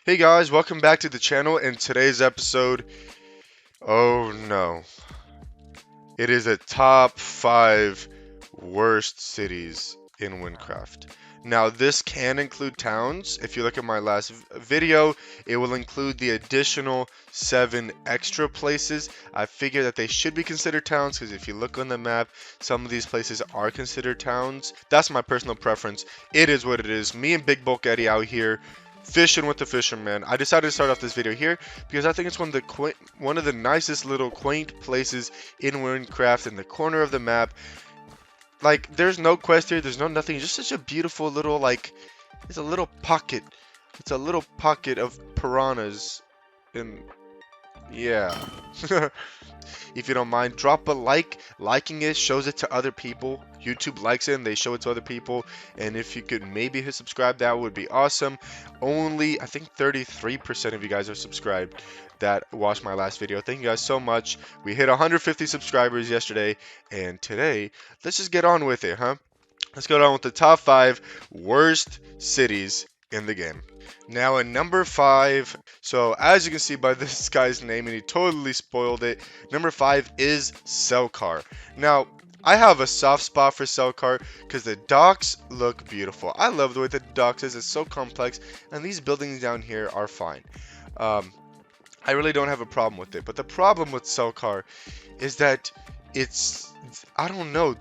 Hey guys, welcome back to the channel. In today's episode, oh no, it is a top 5 worst cities in Wynncraft. Now, this can include towns. If you look at my last video, it will include the additional 7 extra places. I figure that they should be considered towns because if you look on the map, some of these places are considered towns. That's my personal preference. It is what it is. Me and Big Bulk Eddie out here fishing with the fisherman. I decided to start off this video here because I think it's one of the nicest little quaint places in Wynncraft in the corner of the map. Like, there's no quest here, there's no nothing, just such a beautiful little, like, it's a little pocket. It's a little pocket of piranhas. And, yeah. If you don't mind, drop a like. Liking it shows it to other people. YouTube likes it and they show it to other people. And if you could maybe hit subscribe, that would be awesome. Only, I think 33% of you guys are subscribed that watched my last video. Thank you guys so much. We hit 150 subscribers yesterday. And today, let's just get on with it, huh? Let's go on with the top 5 worst cities in the game. Now at number 5, so as you can see by this guy's name, and he totally spoiled it, number 5 is Selchar. Now, I have a soft spot for Selchar because the docks look beautiful. I love the way the docks is. It's so complex, and these buildings down here are fine. I really don't have a problem with it, but the problem with Selchar is that I don't know,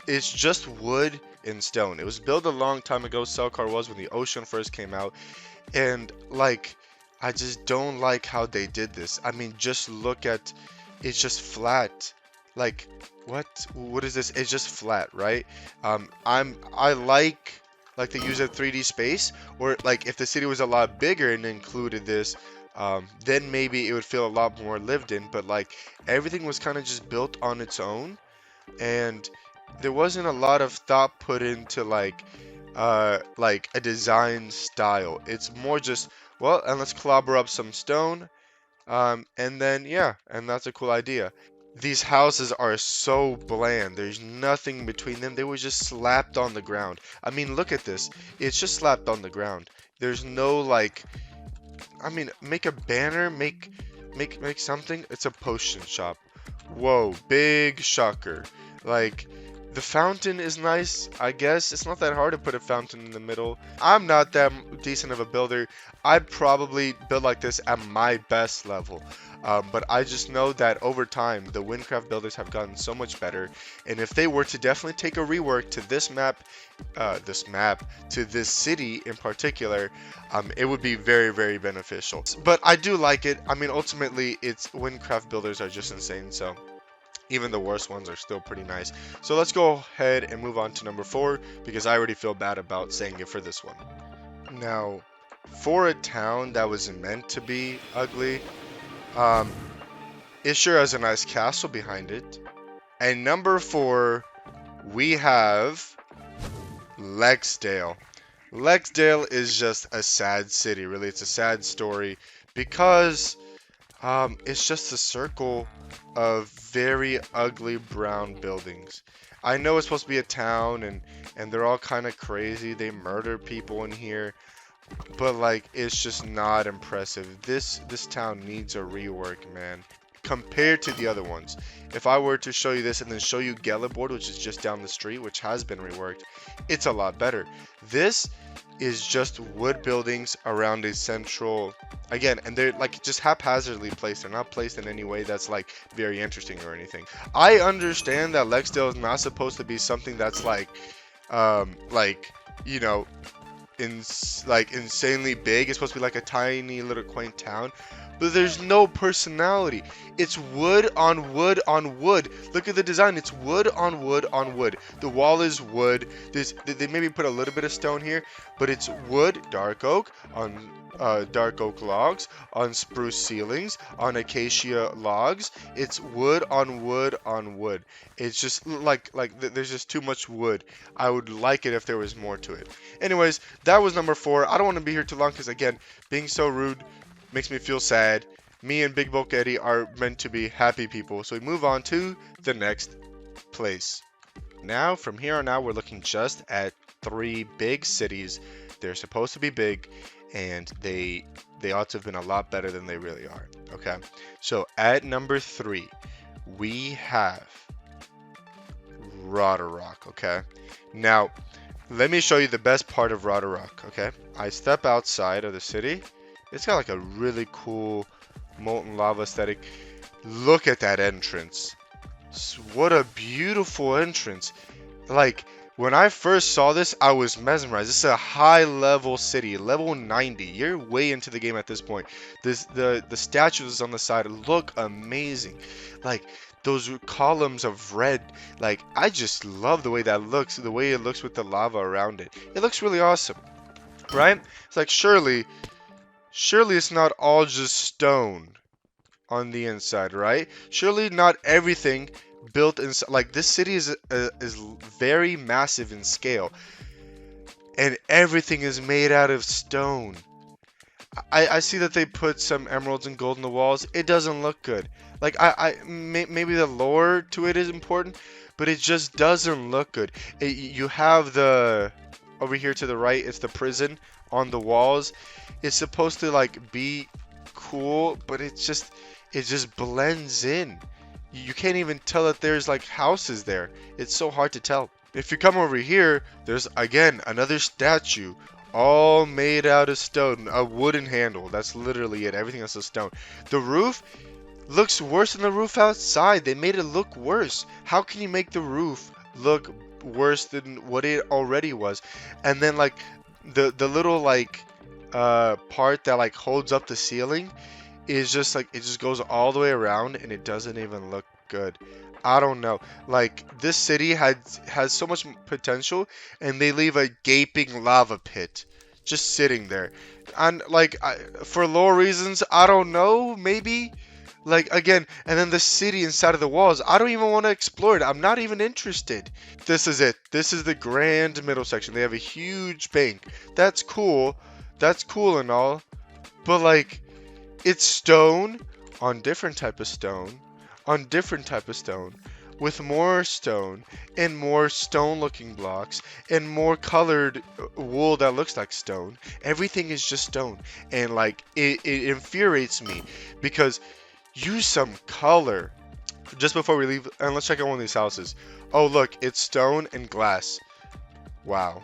it's just wood and stone. It was built a long time ago, Selchar was, when the ocean first came out. And, like, I just don't like how they did this. I mean, just look at, it's just flat. Like, what is this? It's just flat, right? I like the use of 3D space, or like if the city was a lot bigger and included this, then maybe it would feel a lot more lived in. But like everything was kind of just built on its own, and there wasn't a lot of thought put into like a design style. It's more just, well, and let's clobber up some stone, and then yeah, and that's a cool idea. These houses are so bland. There's nothing between them. They were just slapped on the ground. I mean, look at this. It's just slapped on the ground. There's no like, I mean, make a banner, make something. It's a potion shop. Whoa, big shocker. Like, the fountain is nice, I guess. It's not that hard to put a fountain in the middle. I'm not that decent of a builder. I'd probably build like this at my best level. But I just know that over time, the Wynncraft builders have gotten so much better. And if they were to definitely take a rework to this map, to this city in particular, it would be very, very beneficial. But I do like it. I mean, ultimately, it's Wynncraft builders are just insane. So even the worst ones are still pretty nice. So let's go ahead and move on to number 4 because I already feel bad about saying it for this one. Now, for a town that was meant to be ugly, it sure has a nice castle behind it. And number 4, we have Lexdale. Lexdale is just a sad city, really. It's a sad story because it's just a circle of very ugly brown buildings. I know it's supposed to be a town and they're all kind of crazy. They murder people in here, but like it's just not impressive. This town needs a rework, man. Compared to the other ones. If I were to show you this and then show you Gelibord, which is just down the street, which has been reworked, it's a lot better. This is just wood buildings around a central, again, and they're like just haphazardly placed. They're not placed in any way that's like very interesting or anything. I understand that Lexdale is not supposed to be something that's like you know, insanely big. It's supposed to be like a tiny little quaint town, but there's no personality. It's wood on wood on wood. Look at the design. It's wood on wood on wood. The wall is wood. They maybe put a little bit of stone here, but it's wood, dark oak on dark oak logs, on spruce ceilings, on acacia logs. It's wood on wood on wood. It's just there's just too much wood. I would like it if there was more to it. Anyways, that was number 4. I don't want to be here too long because again, being so rude makes me feel sad. Me and Big Bulk Eddie are meant to be happy people, so we move on to the next place. Now, from here on out, we're looking just at 3 big cities. They're supposed to be big, and they ought to have been a lot better than they really are. Okay, so at number 3, we have Rodoroc. Okay, now let me show you the best part of Rodoroc. Okay, I step outside of the city. It's got like a really cool molten lava aesthetic. Look at that entrance. What a beautiful entrance. Like, when I first saw this, I was mesmerized. This is a high level city, level 90. You're way into the game at this point. The statues on the side look amazing. Like, those columns of red, like, I just love the way that looks, the way it looks with the lava around it. It looks really awesome, right? It's like, surely it's not all just stone on the inside, right? Surely not everything built inside. Like, this city is very massive in scale, and everything is made out of stone. I see that they put some emeralds and gold in the walls. It doesn't look good. Like, maybe the lore to it is important, but it just doesn't look good. You have the over here to the right, it's the prison on the walls. It's supposed to like be cool, but it just blends in. You can't even tell that there's like houses there. It's so hard to tell. If you come over here, there's again another statue, all made out of stone, a wooden handle. That's literally it. Everything else is stone. The roof looks worse than the roof outside. They made it look worse. How can you make the roof look worse than what it already was? And then like the little like part that like holds up the ceiling is just like, it just goes all the way around and it doesn't even look good. I don't know. Like, this city has so much potential, and they leave a gaping lava pit just sitting there. And like, for lore reasons, I don't know, maybe. Like, again, and then the city inside of the walls, I don't even want to explore it. I'm not even interested. This is it. This is the grand middle section. They have a huge bank. That's cool. That's cool and all. But like, it's stone on different type of stone on different type of stone with more stone and more stone looking blocks and more colored wool that looks like stone. Everything is just stone, and like it infuriates me because use some color. Just before we leave, and let's check out one of these houses. Oh look, it's stone and glass. Wow,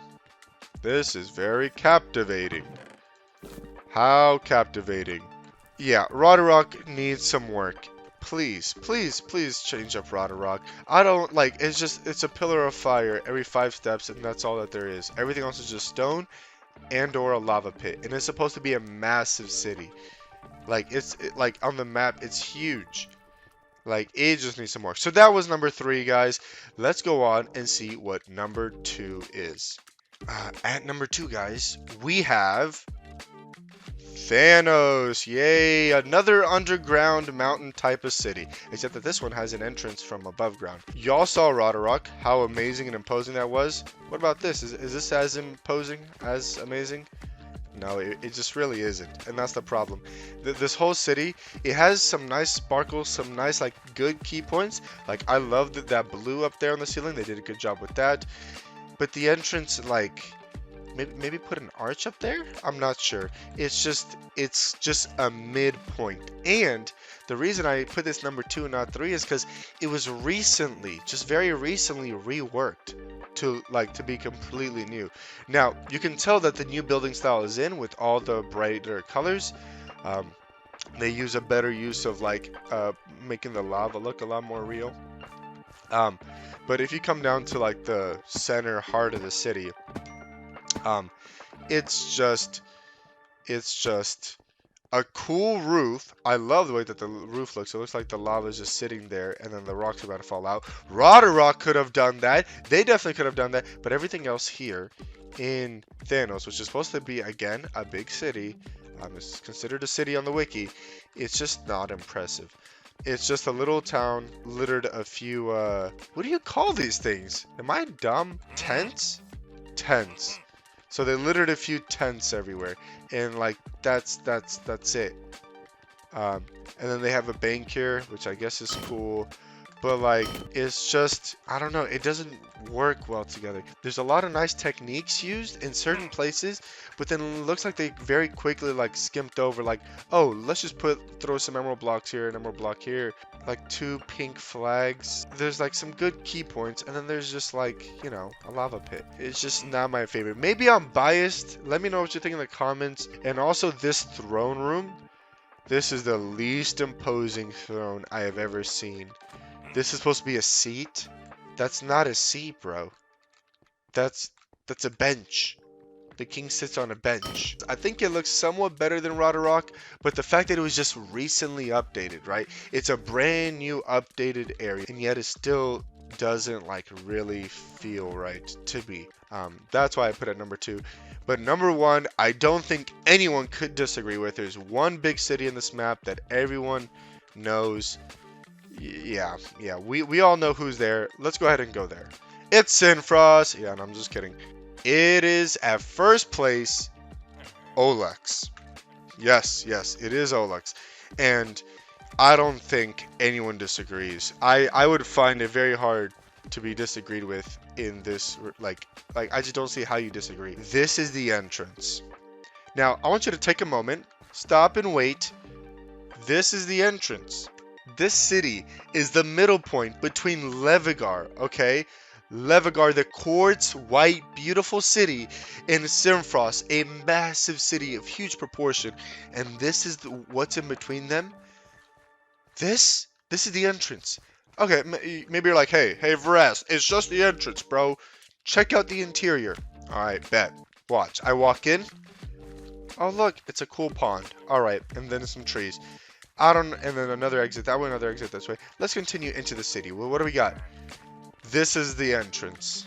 this is very captivating. How captivating. Yeah, Rodoroc needs some work. Please, please, please change up Rodoroc. I don't like, it's a pillar of fire every 5 steps, and that's all that there is. Everything else is just stone and or a lava pit, and it's supposed to be a massive city. Like, like on the map, it's huge. Like, it just needs some work. So that was number 3, guys. Let's go on and see what number 2 is. At number 2, guys, we have Thanos. Yay, another underground mountain type of city, except that this one has an entrance from above ground. Y'all saw Rodoroc, how amazing and imposing that was. What about this? Is this as imposing, as amazing? No, it just really isn't, and that's the problem. This whole city, it has some nice sparkles, some nice like good key points. Like, I love that blue up there on the ceiling. They did a good job with that. But the entrance, like, maybe put an arch up there? I'm not sure. It's just a midpoint. And the reason I put this number 2 and not 3 is because it was recently, just very recently, reworked to be completely new. Now, you can tell that the new building style is in with all the brighter colors. They use a better use of like making the lava look a lot more real. But if you come down to like the center heart of the city, it's just a cool roof. I love the way that the roof looks. It looks like the lava is just sitting there and then the rocks are about to fall out. Rodoroc could have done that. They definitely could have done that. But everything else here in Thanos, which is supposed to be, again, a big city, it's considered a city on the wiki, it's just not impressive. It's just a little town littered a few, what do you call these things? Am I dumb? Tents? Tents. So they littered a few tents everywhere, and like that's it. And then they have a bank here, which I guess is cool. but like it's just I don't know, it doesn't work well together. There's a lot of nice techniques used in certain places, but then it looks like they very quickly like skimped over like, oh, let's just throw some emerald blocks here, an emerald block here, like 2 pink flags. There's like some good key points, and then there's just like, you know, a lava pit. It's just not my favorite. Maybe I'm biased. Let me know what you think in the comments. And also this throne room. This is the least imposing throne I have ever seen. This is supposed to be a seat. That's not a seat, bro. That's a bench. The king sits on a bench. I think it looks somewhat better than Rodoroc, but the fact that it was just recently updated, right? It's a brand new updated area, and yet it still doesn't like really feel right to me. That's why I put it at number 2. But number 1, I don't think anyone could disagree with. There's one big city in this map that everyone knows. Yeah, we all know who's there. Let's go ahead and go there. It's Sinfrost. Yeah, no, I'm just kidding. It is at first place, Olux. Yes, it is Olux. And I don't think anyone disagrees. I would find it very hard to be disagreed with in this, like I just don't see how you disagree. This is the entrance. Now, I want you to take a moment, stop and wait. This is the entrance. This city is the middle point between Levigar, okay? Levigar, the quartz white beautiful city, and Sinfrost, a massive city of huge proportion. And this is what's in between them. This is the entrance. Okay, maybe you're like, hey Varas, it's just the entrance, bro. Check out the interior. Alright, bet. Watch. I walk in. Oh look, it's a cool pond. Alright, and then some trees. And then another exit that way, another exit this way. Let's continue into the city. Well, what do we got? This is the entrance.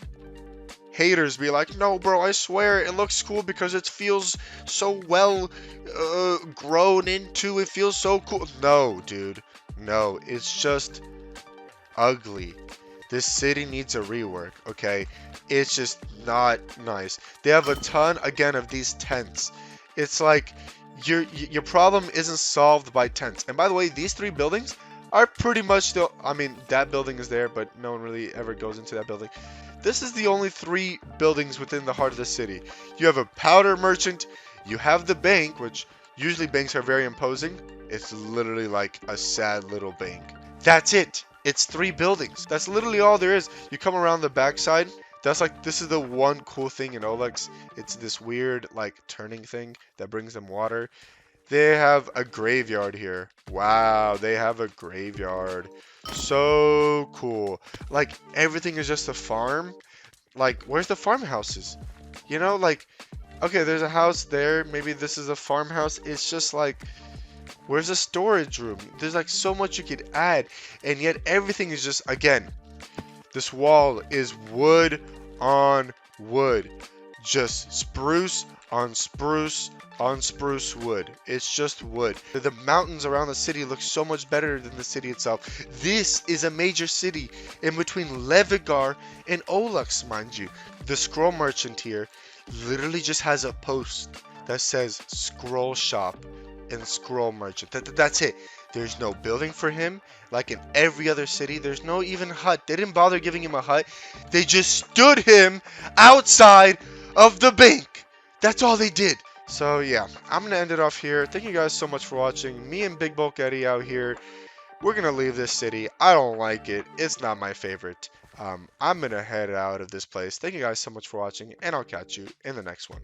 Haters be like, no, bro, I swear it looks cool because it feels so well grown into. It feels so cool. No, dude. No, it's just ugly. This city needs a rework, okay? It's just not nice. They have a ton, again, of these tents. It's like your problem isn't solved by tents. And by the way, these 3 buildings are pretty much still, I mean, that building is there, but no one really ever goes into that building. This is the only 3 buildings within the heart of the city. You have a powder merchant, you have the bank, which usually banks are very imposing. It's literally like a sad little bank. That's it. It's 3 buildings. That's literally all there is. You come around the backside. That's like, this is the one cool thing in Olux. It's this weird, like, turning thing that brings them water. They have a graveyard here. Wow, they have a graveyard. So cool. Like, everything is just a farm. Like, where's the farmhouses? You know, like, okay, there's a house there. Maybe this is a farmhouse. It's just like, where's the storage room? There's like so much you could add. And yet everything is just, again, this wall is wood on wood. Just spruce on spruce on spruce wood. It's just wood. The mountains around the city look so much better than the city itself. This is a major city in between Levigar and Olux, mind you. The scroll merchant here literally just has a post that says scroll shop and scroll merchant. That's it. There's no building for him. Like in every other city, there's no even hut. They didn't bother giving him a hut. They just stood him outside of the bank. That's all they did. So yeah, I'm going to end it off here. Thank you guys so much for watching. Me and Big Bulk Eddie out here. We're going to leave this city. I don't like it. It's not my favorite. I'm going to head out of this place. Thank you guys so much for watching, and I'll catch you in the next one.